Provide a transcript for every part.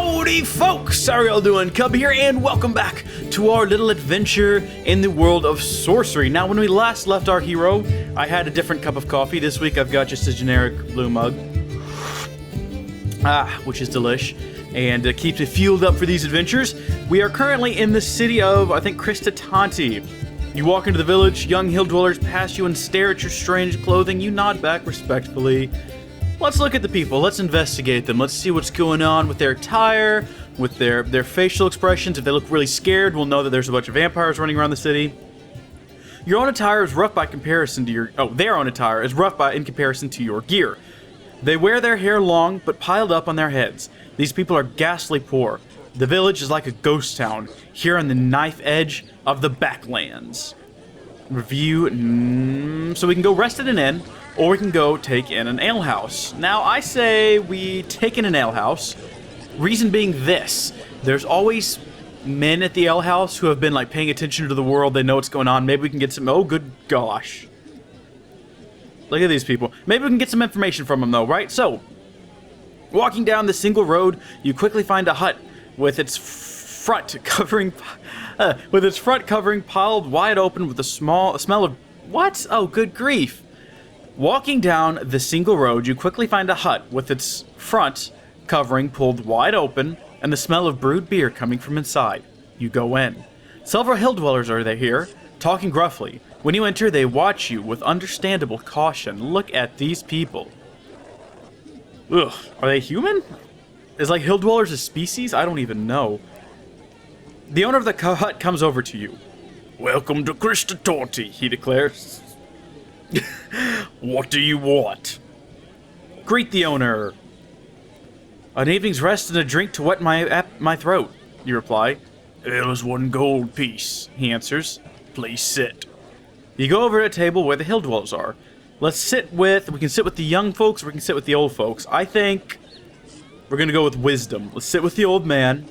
Howdy folks, how are y'all doing? Cub here, and welcome back to our little adventure in the world of sorcery. Now, when we last left our hero, I had a different cup of coffee. This week I've got just a generic blue mug. Which is delish, and keeps me fueled up for these adventures. We are currently in the city of, I think, Kristatanti. You walk into the village, young hill dwellers pass you and stare at your strange clothing. You nod back respectfully. Let's look at the people. Let's investigate them. Let's see what's going on with their attire, with their facial expressions. If they look really scared, we'll know that there's a bunch of vampires running around the city. Your own attire is rough by comparison to your... their own attire is rough in comparison to your gear. They wear their hair long, but piled up on their heads. These people are ghastly poor. The village is like a ghost town, here on the knife edge of the backlands. Review... So we can go rest at an inn, or we can go take in an alehouse. Now, I say we take in an alehouse. Reason being this. There's always men at the alehouse who have been, like, paying attention to the world. They know what's going on. Maybe we can get some... Oh, good gosh. Look at these people. Maybe we can get some information from them, though, right? So, walking down the single road, you quickly find a hut with its front covering piled wide open with a smell of... What? Oh, good grief. Walking down the single road, you quickly find a hut with its front covering pulled wide open and the smell of brewed beer coming from inside. You go in. Several hill dwellers are there here, talking gruffly. When you enter, they watch you with understandable caution. Look at these people. Ugh, are they human? Is like hill dwellers a species? I don't even know. The owner of the hut comes over to you. "Welcome to Kristatanti," he declares. "What do you want?" Greet the owner. "An evening's rest and a drink to wet my throat," you reply. "Ale is 1 gold piece," he answers. "Please sit." You go over to a table where the hill dwellers are. We can sit with the young folks, or we can sit with the old folks. I think we're gonna go with wisdom. Let's sit with the old man.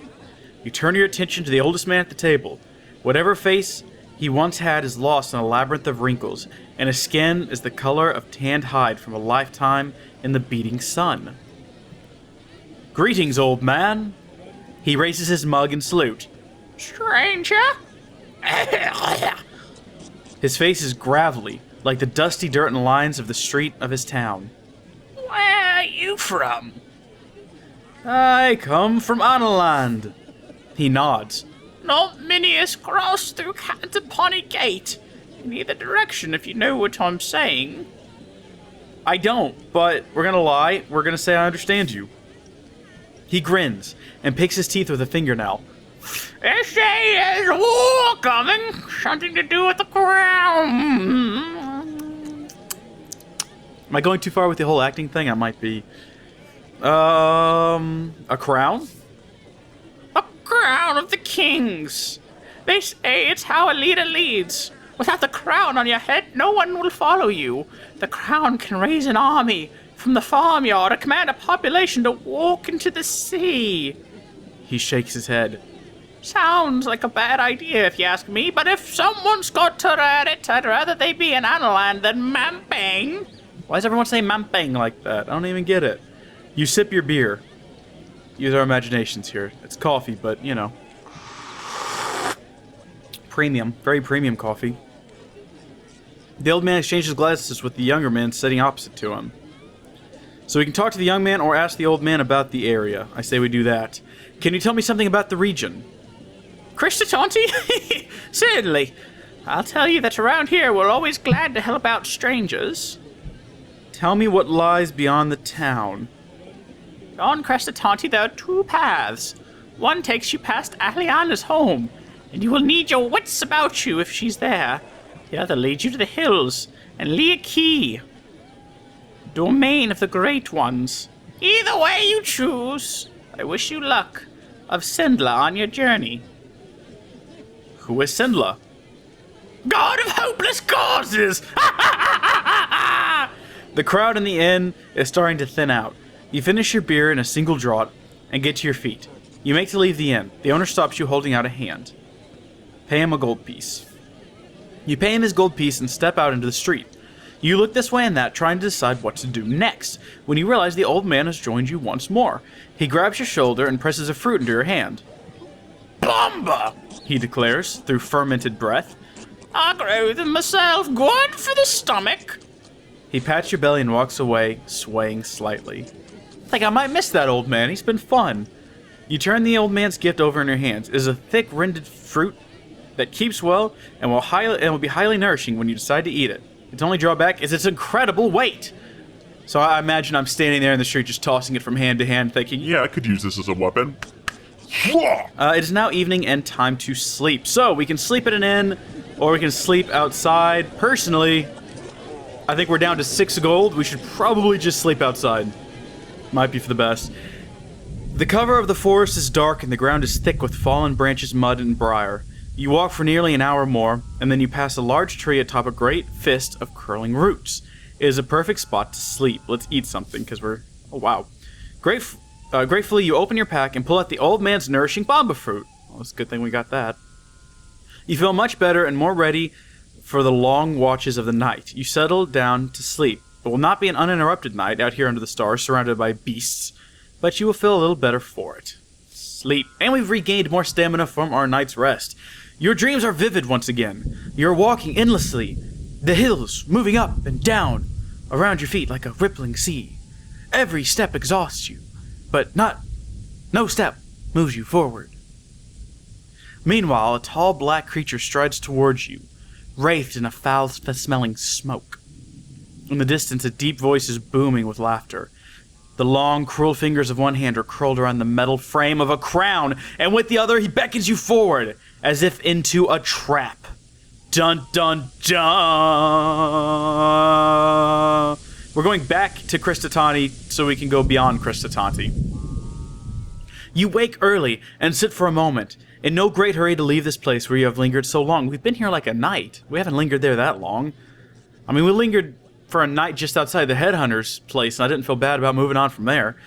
You turn your attention to the oldest man at the table. Whatever face he once had is lost in a labyrinth of wrinkles, and his skin is the color of tanned hide from a lifetime in the beating sun. "Greetings, old man." He raises his mug in salute. "Stranger?" His face is gravelly, like the dusty dirt and lines of the street of his town. "Where are you from?" "I come from Analand." He nods. "Not many has crossed through Catapony Gate. In either direction, if you know what I'm saying." "I don't, but we're gonna lie. We're gonna say I understand you." He grins and picks his teeth with a fingernail. "They say there's war coming. Something to do with the crown." Am I going too far with the whole acting thing? I might be. A crown? "A crown of the kings. They say it's how a leader leads. Without the crown on your head, no one will follow you. The crown can raise an army from the farmyard or command a population to walk into the sea." He shakes his head. "Sounds like a bad idea if you ask me, but if someone's got to read it, I'd rather they be in Analand than Mampang." Why does everyone say Mampang like that? I don't even get it. You sip your beer. Use our imaginations here. It's coffee, but, you know. Premium. Very premium coffee. The old man exchanges glances with the younger man sitting opposite to him. So we can talk to the young man or ask the old man about the area. I say we do that. "Can you tell me something about the region?" "Kristatanti? Certainly. I'll tell you that around here we're always glad to help out strangers." "Tell me what lies beyond the town." "On Kristatanti there are 2 paths. One takes you past Aliana's home, and you will need your wits about you if she's there. The other leads you to the hills and Liaki, domain of the Great Ones. Either way you choose. I wish you luck of Sindla on your journey." "Who is Sindla?" "God of hopeless causes!" The crowd in the inn is starting to thin out. You finish your beer in a single draught and get to your feet. You make to leave the inn. The owner stops you holding out a hand. Pay him a gold piece. You pay him his gold piece and step out into the street. You look this way and that, trying to decide what to do next, when you realize the old man has joined you once more. He grabs your shoulder and presses a fruit into your hand. "Bomba!" he declares, through fermented breath. "I grew them myself, good for the stomach." He pats your belly and walks away, swaying slightly. Think I might miss that old man, he's been fun. You turn the old man's gift over in your hands. It is a thick, rinded fruit that keeps well and will be highly nourishing when you decide to eat it. Its only drawback is its incredible weight. So I imagine I'm standing there in the street just tossing it from hand to hand thinking, Yeah, I could use this as a weapon. it is now evening and time to sleep. So we can sleep at an inn or we can sleep outside. Personally, I think we're down to 6 gold. We should probably just sleep outside. Might be for the best. The cover of the forest is dark and the ground is thick with fallen branches, mud, and briar. You walk for nearly an hour more, and then you pass a large tree atop a great fist of curling roots. It is a perfect spot to sleep. Let's eat something, because we're... Oh, wow. Gratefully, you open your pack and pull out the old man's nourishing bamba fruit. Well, it's a good thing we got that. You feel much better and more ready for the long watches of the night. You settle down to sleep. It will not be an uninterrupted night out here under the stars, surrounded by beasts, but you will feel a little better for it. Sleep. And we've regained more stamina from our night's rest. Your dreams are vivid once again. You're walking endlessly, the hills moving up and down around your feet like a rippling sea. Every step exhausts you, but no step moves you forward. Meanwhile, a tall black creature strides towards you, wraithed in a foul-smelling smoke. In the distance, a deep voice is booming with laughter. The long, cruel fingers of one hand are curled around the metal frame of a crown, and with the other, he beckons you forward, as if into a trap. Dun dun dun! We're going back to Kristatanti so we can go beyond Kristatanti. You wake early and sit for a moment, in no great hurry to leave this place where you have lingered so long. We've been here like a night. We haven't lingered there that long. I mean, we lingered for a night just outside the headhunter's place, and I didn't feel bad about moving on from there.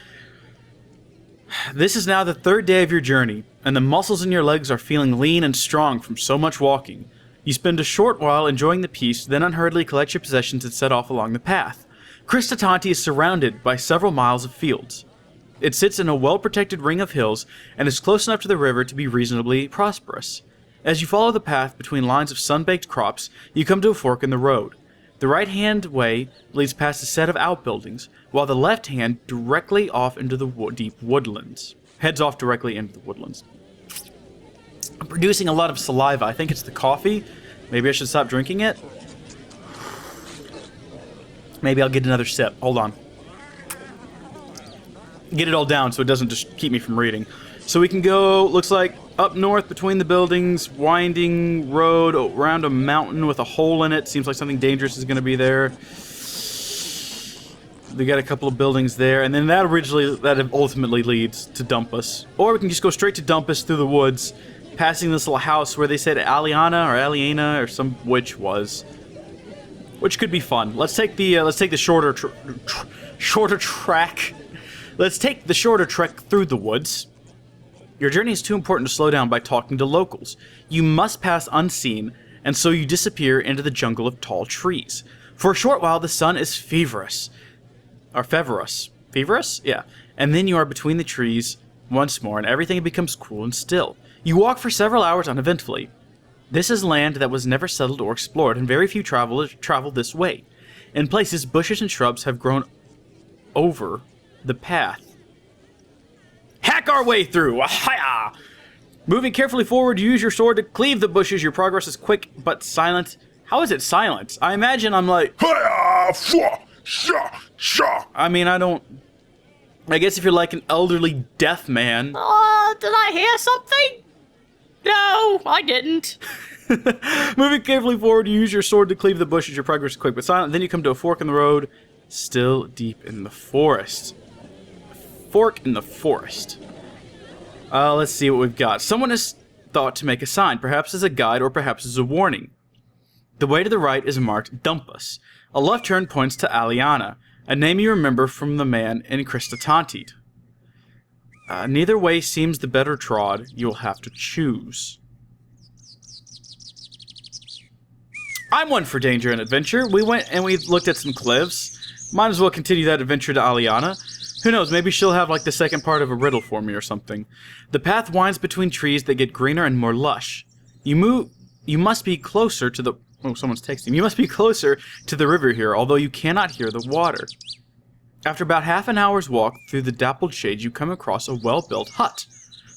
This is now the 3rd day of your journey, and the muscles in your legs are feeling lean and strong from so much walking. You spend a short while enjoying the peace, then unhurriedly collect your possessions and set off along the path. Kristatanti is surrounded by several miles of fields. It sits in a well-protected ring of hills and is close enough to the river to be reasonably prosperous. As you follow the path between lines of sun-baked crops, you come to a fork in the road. The right-hand way leads past a set of outbuildings, while the left hand directly off into the deep woodlands. Heads off directly into the woodlands. I'm producing a lot of saliva. I think it's the coffee. Maybe I should stop drinking it. Maybe I'll get another sip. Hold on. Get it all down so it doesn't just keep me from reading. So we can go, looks like, up north between the buildings, winding road around a mountain with a hole in it. Seems like something dangerous is going to be there. We got a couple of buildings there, and then that ultimately leads to Dumpus. Or we can just go straight to Dumpus through the woods, passing this little house where they said Aliana or some witch was, which could be fun. Let's take the shorter track. Let's take the shorter trek through the woods. Your journey is too important to slow down by talking to locals. You must pass unseen, and so you disappear into the jungle of tall trees. For a short while, the sun is feverous. Feverous? Yeah. And then you are between the trees once more, and everything becomes cool and still. You walk for several hours uneventfully. This is land that was never settled or explored, and very few travelers travel this way. In places, bushes and shrubs have grown over the path. Hack our way through! Ahaya! Moving carefully forward, use your sword to cleave the bushes. Your progress is quick but silent. How is it silent? I imagine I'm like... I mean, I guess if you're like an elderly deaf man... Did I hear something? No, I didn't. Moving carefully forward, you use your sword to cleave the bushes. Your progress is quick but silent. Then you come to a fork in the road, still deep in the forest. Fork in the forest. Let's see what we've got. Someone has thought to make a sign, perhaps as a guide or perhaps as a warning. The way to the right is marked Dumpus. A left turn points to Aliana, a name you remember from the man in Kristatanti. Neither way seems the better trod. You'll have to choose. I'm one for danger and adventure. We went and we looked at some cliffs. Might as well continue that adventure to Aliana. Who knows, maybe she'll have like the second part of a riddle for me or something. The path winds between trees that get greener and more lush. You must be closer to the... Oh, someone's texting. You must be closer to the river here, although you cannot hear the water. After about half an hour's walk through the dappled shades, you come across a well-built hut.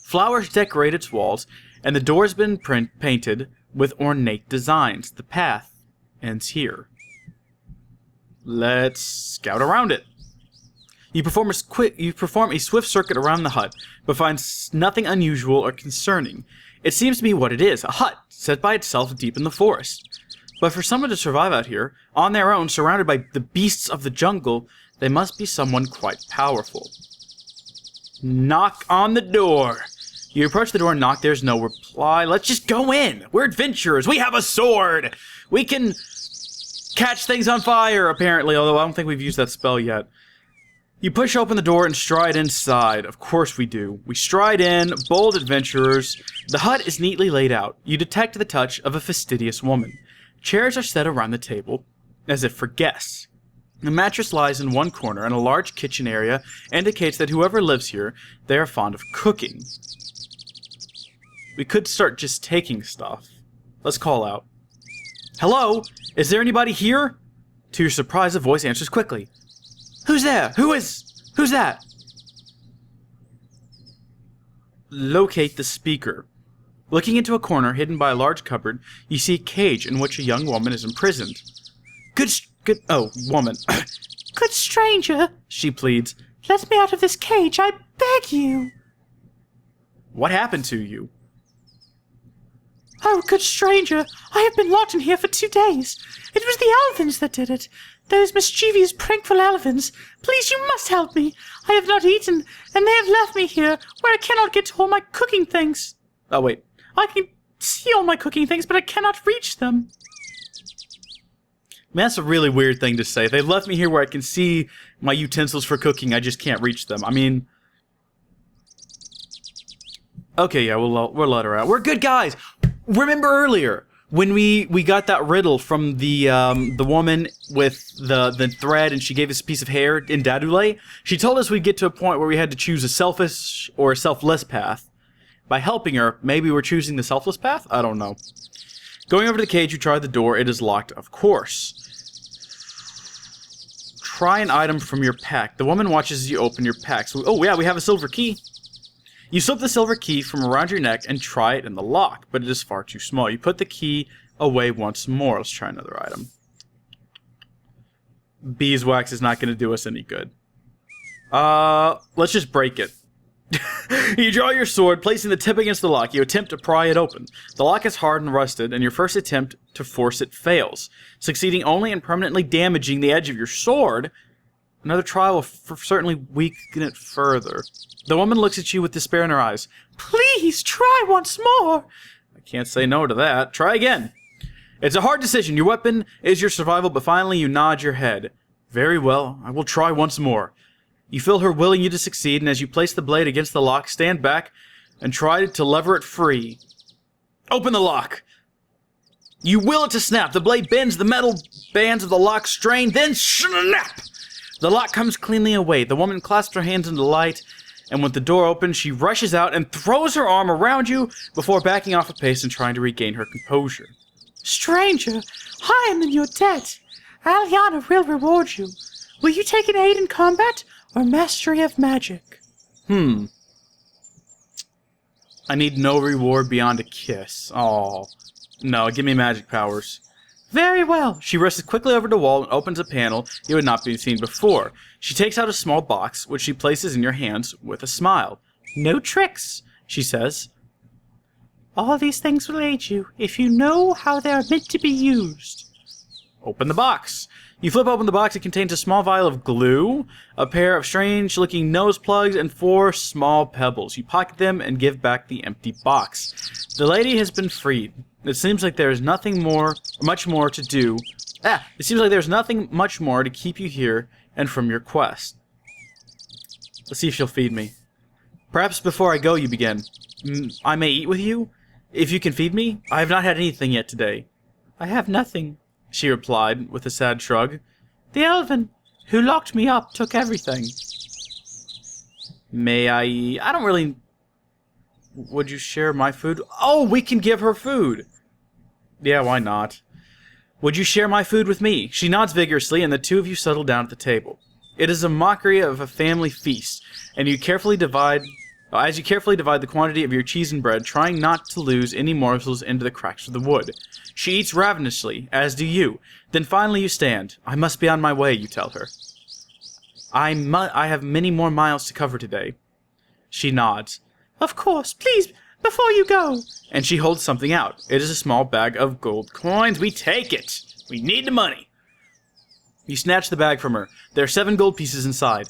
Flowers decorate its walls, and the door has been painted with ornate designs. The path ends here. Let's scout around it. You perform a swift circuit around the hut, but find nothing unusual or concerning. It seems to be what it is, a hut set by itself deep in the forest. But for someone to survive out here, on their own, surrounded by the beasts of the jungle, they must be someone quite powerful. Knock on the door. You approach the door and knock. There's no reply. Let's just go in. We're adventurers. We have a sword. We can catch things on fire, apparently, although I don't think we've used that spell yet. You push open the door and stride inside. Of course we do. We stride in, bold adventurers. The hut is neatly laid out. You detect the touch of a fastidious woman. Chairs are set around the table, as if for guests. The mattress lies in one corner, and a large kitchen area indicates that whoever lives here, they are fond of cooking. We could start just taking stuff. Let's call out. Hello? Is there anybody here? To your surprise, a voice answers quickly. Who's there? Who's that? Locate the speaker. Looking into a corner hidden by a large cupboard, you see a cage in which a young woman is imprisoned. Woman. Good stranger, she pleads. Let me out of this cage, I beg you. What happened to you? Oh, good stranger, I have been locked in here for 2 days. It was the Elvins that did it. Those mischievous, prankful Elvins. Please, you must help me. I have not eaten, and they have left me here, where I cannot get to all my cooking things. Oh, wait. I can see all my cooking things, but I cannot reach them. Man, that's a really weird thing to say. They left me here where I can see my utensils for cooking, I just can't reach them. I mean... Okay, yeah, we'll let her out. We're good guys! Remember earlier, when we got that riddle from the woman with the thread and she gave us a piece of hair in Dadule? She told us we'd get to a point where we had to choose a selfish or a selfless path. By helping her, maybe we're choosing the selfless path? I don't know. Going over to the cage, you try the door. It is locked, of course. Try an item from your pack. The woman watches as you open your pack. So, oh yeah, we have a silver key. You slip the silver key from around your neck and try it in the lock, but it is far too small. You put the key away once more. Let's try another item. Beeswax is not going to do us any good. Let's just break it. You draw your sword, placing the tip against the lock. You attempt to pry it open. The lock is hard and rusted, and your first attempt to force it fails, succeeding only in permanently damaging the edge of your sword. Another try will certainly weaken it further. The woman looks at you with despair in her eyes. Please, try once more. I can't say no to that. Try again. It's a hard decision. Your weapon is your survival, but finally you nod your head. Very well, I will try once more. You feel her willing you to succeed, and as you place the blade against the lock, stand back and try to lever it free. Open the lock. You will it to snap. The blade bends, the metal bands of the lock strain, then snap! The lock comes cleanly away. The woman clasps her hands in delight, and when the door opens, she rushes out and throws her arm around you before backing off a pace and trying to regain her composure. Stranger, I am in your debt. Aliana will reward you. Will you take an aid in combat or mastery of magic? I need no reward beyond a kiss. Oh, no, give me magic powers. Very well. She rushes quickly over the wall and opens a panel you had not been seen before. She takes out a small box, which she places in your hands with a smile. No tricks, she says. All these things will aid you if you know how they are meant to be used. Open the box. You flip open the box. It contains a small vial of glue, a pair of strange-looking nose plugs, and 4 small pebbles. You pocket them and give back the empty box. The lady has been freed. It seems like there is nothing much more to do. It seems like there's nothing much more to keep you here and from your quest. Let's see if she'll feed me. Perhaps before I go, you begin. I may eat with you? If you can feed me? I have not had anything yet today. I have nothing. she replied with a sad shrug. The elven who locked me up took everything. May I don't really... Would you share my food? Oh, we can give her food! Yeah, why not? Would you share my food with me? She nods vigorously, and the two of you settle down at the table. It is a mockery of a family feast, and you carefully divide... As you carefully divide the quantity of your cheese and bread, trying not to lose any morsels into the cracks of the wood. She eats ravenously, as do you. Then finally you stand. I must be on my way, you tell her. I have many more miles to cover today. She nods. Of course, please, before you go. And she holds something out. It is a small bag of gold coins. We take it. We need the money. You snatch the bag from her. There are 7 gold pieces inside.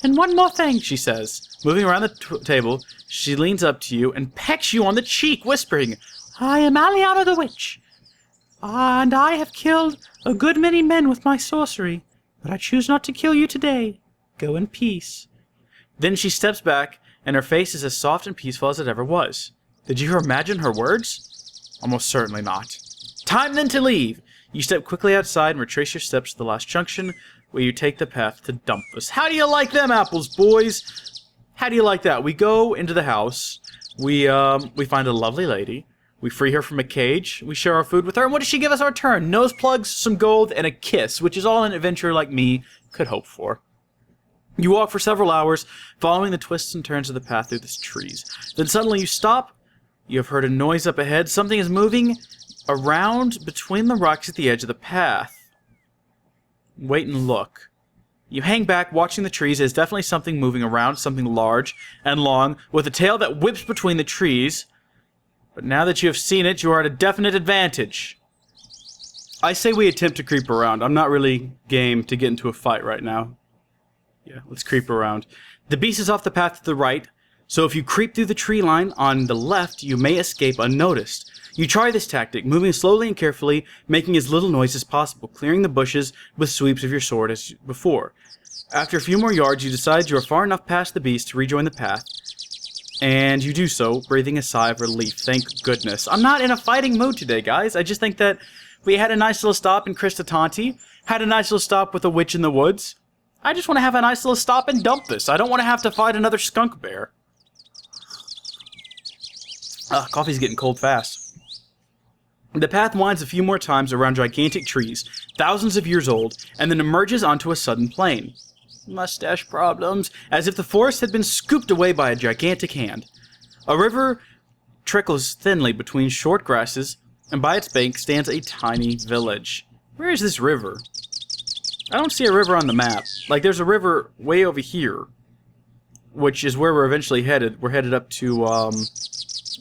And one more thing, She says. Moving around the table, she leans up to you and pecks you on the cheek, whispering, I am Alehouse the witch, and I have killed a good many men with my sorcery, but I choose not to kill you today. Go in peace. Then she steps back, and her face is as soft and peaceful as it ever was. Did you imagine her words? Almost certainly not. Time then to leave! You step quickly outside and retrace your steps to the Last Junction, where you take the path to Dumpus. How do you like them apples, boys? How do you like that? We go into the house, we find a lovely lady, we free her from a cage, we share our food with her, and what does she give us in return? Nose plugs, some gold, and a kiss, which is all an adventurer like me could hope for. You walk for several hours, following the twists and turns of the path through the trees. Then suddenly you stop. You have heard a noise up ahead. Something is moving around between the rocks at the edge of the path. Wait and look. You hang back, watching the trees. There's definitely something moving around, something large and long, with a tail that whips between the trees. But now that you have seen it, you are at a definite advantage. I say we attempt to creep around. I'm not really game to get into a fight right now. Yeah, let's creep around. The beast is off the path to the right, so if you creep through the tree line on the left, you may escape unnoticed. You try this tactic, moving slowly and carefully, making as little noise as possible, clearing the bushes with sweeps of your sword as before. After a few more yards, you decide you are far enough past the beast to rejoin the path, and you do so, breathing a sigh of relief. Thank goodness. I'm not in a fighting mood today, guys. I just think that we had a nice little stop in Kristatanti, had a nice little stop with a witch in the woods. I just want to have a nice little stop and dump this. I don't want to have to fight another skunk bear. Coffee's getting cold fast. The path winds a few more times around gigantic trees, thousands of years old, and then emerges onto a sudden plain. Mustache problems, as if the forest had been scooped away by a gigantic hand. A river trickles thinly between short grasses, and by its bank stands a tiny village. Where is this river? I don't see a river on the map. Like, there's a river way over here, which is where we're eventually headed. We're headed up to,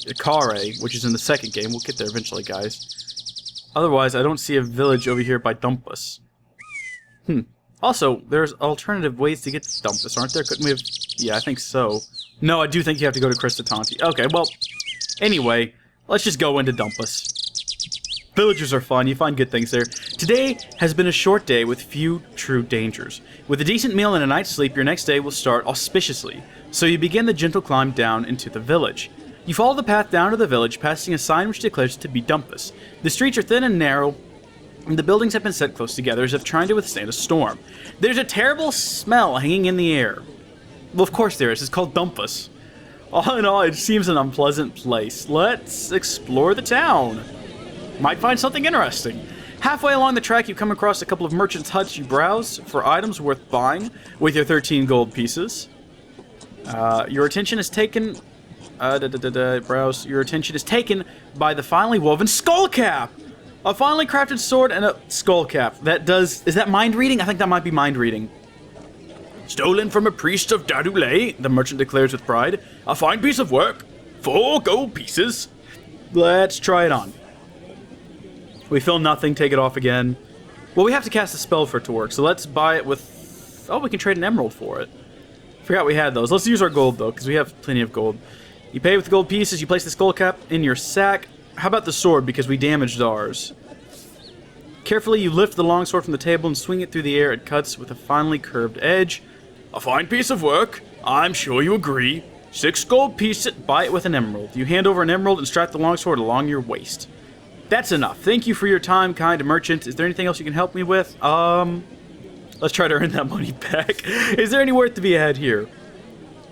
Achaidh, which is in the second game. We'll get there eventually, guys. Otherwise, I don't see a village over here by Dumpus. Also, there's alternative ways to get to Dumpus, aren't there? Couldn't we have... Yeah, I think so. No, I do think you have to go to Kristatanti. Okay, well, anyway, let's just go into Dumpus. Villagers are fun, you find good things there. Today has been a short day with few true dangers. With a decent meal and a night's sleep, your next day will start auspiciously. So you begin the gentle climb down into the village. You follow the path down to the village, passing a sign which declares it to be Dumpus. The streets are thin and narrow, and the buildings have been set close together as if trying to withstand a storm. There's a terrible smell hanging in the air. Well, of course there is. It's called Dumpus. All in all, it seems an unpleasant place. Let's explore the town. Might find something interesting. Halfway along the track, you come across a couple of merchants' huts. You browse for items worth buying with your 13 gold pieces. Your attention is taken... browse. Your attention is taken by the finely woven skull cap! A finely crafted sword and a skull cap. That does... Is that mind reading? I think that might be mind reading. Stolen from a priest of Dadulay, the merchant declares with pride. A fine piece of work. 4 gold pieces. Let's try it on. We feel nothing, take it off again. Well, we have to cast a spell for it to work, so let's buy it with... Oh, we can trade an emerald for it. Forgot we had those. Let's use our gold, though, because we have plenty of gold. You pay with gold pieces, you place the skull cap in your sack. How about the sword, because we damaged ours? Carefully, you lift the longsword from the table and swing it through the air. It cuts with a finely curved edge. A fine piece of work. I'm sure you agree. 6 gold pieces, buy it with an emerald. You hand over an emerald and strap the longsword along your waist. That's enough. Thank you for your time, kind merchant. Is there anything else you can help me with? Let's try to earn that money back. Is there any worth to be had here?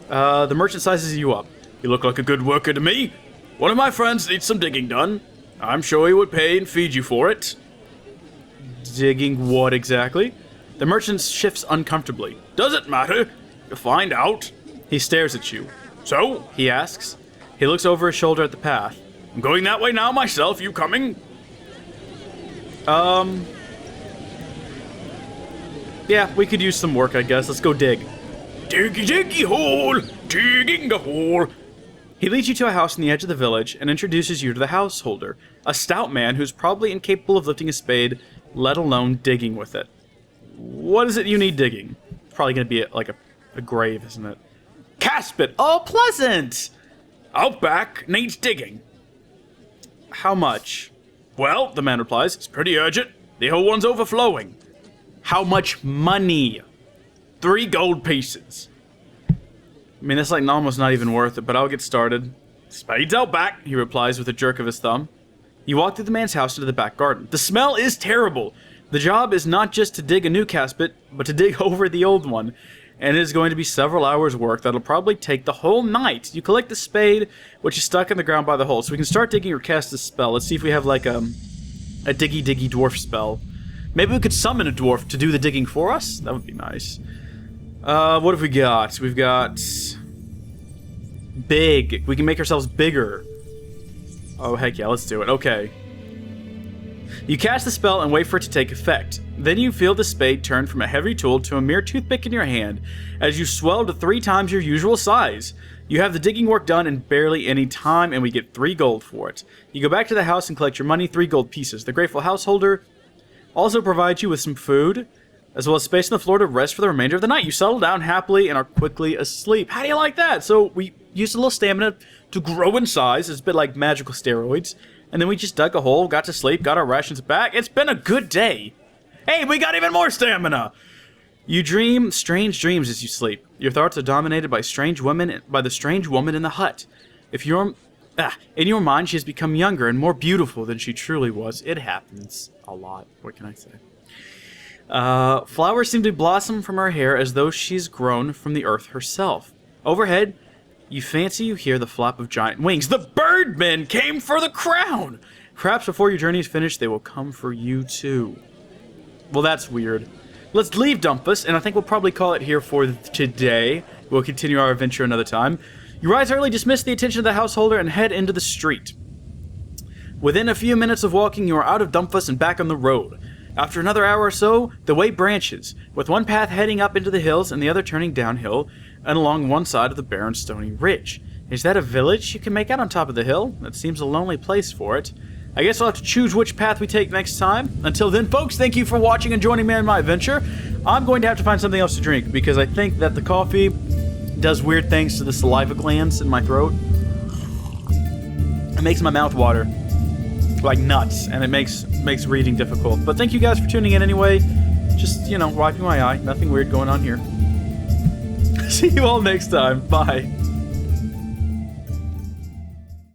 The merchant sizes you up. You look like a good worker to me. One of my friends needs some digging done. I'm sure he would pay and feed you for it. Digging what exactly? The merchant shifts uncomfortably. Does it matter? You'll find out. He stares at you. So? He asks. He looks over his shoulder at the path. I'm going that way now myself. You coming? Yeah, we could use some work, I guess. Let's go dig. Diggy, diggy hole, digging the hole. He leads you to a house in the edge of the village and introduces you to the householder, a stout man who's probably incapable of lifting a spade, let alone digging with it. What is it you need digging? It's probably going to be like a grave, isn't it? Caspit! Oh, pleasant! Outback needs digging. How much? Well, the man replies, it's pretty urgent. The whole one's overflowing. How much money? 3 gold pieces. I mean, that's like almost not even worth it, but I'll get started. Spades out back, he replies with a jerk of his thumb. You walk through the man's house into the back garden. The smell is terrible. The job is not just to dig a new caspit, but to dig over the old one. And it is going to be several hours' work that'll probably take the whole night. You collect the spade, which is stuck in the ground by the hole. So we can start digging or cast this spell. Let's see if we have like a diggy diggy dwarf spell. Maybe we could summon a dwarf to do the digging for us? That would be nice. What have we got? We've got... big. We can make ourselves bigger. Oh, heck yeah, let's do it. Okay. You cast the spell and wait for it to take effect. Then you feel the spade turn from a heavy tool to a mere toothpick in your hand as you swell to 3 times your usual size. You have the digging work done in barely any time, and we get 3 gold for it. You go back to the house and collect your money, 3 gold pieces. The grateful householder also provides you with some food, as well as space on the floor to rest for the remainder of the night. You settle down happily and are quickly asleep. How do you like that? So we used a little stamina to grow in size. It's a bit like magical steroids. And then we just dug a hole, got to sleep, got our rations back. It's been a good day. Hey, we got even more stamina! You dream strange dreams as you sleep. Your thoughts are dominated by the strange woman in the hut. In your mind, she has become younger and more beautiful than she truly was. It happens a lot. What can I say? Flowers seem to blossom from her hair as though she's grown from the earth herself. Overhead, you fancy you hear the flap of giant wings. The birdmen came for the crown! Perhaps before your journey is finished, they will come for you too. Well, that's weird. Let's leave Dumpus, and I think we'll probably call it here for today. We'll continue our adventure another time. You rise early, dismiss the attention of the householder, and head into the street. Within a few minutes of walking, you are out of Dumpus and back on the road. After another hour or so, the way branches, with one path heading up into the hills and the other turning downhill and along one side of the barren stony ridge. Is that a village you can make out on top of the hill? That seems a lonely place for it. I guess I'll have to choose which path we take next time. Until then, folks, thank you for watching and joining me in my adventure. I'm going to have to find something else to drink because I think that the coffee does weird things to the saliva glands in my throat. It makes my mouth water like nuts, and it makes reading difficult. But thank you guys for tuning in anyway. Just, wiping my eye. Nothing weird going on here. See you all next time. Bye.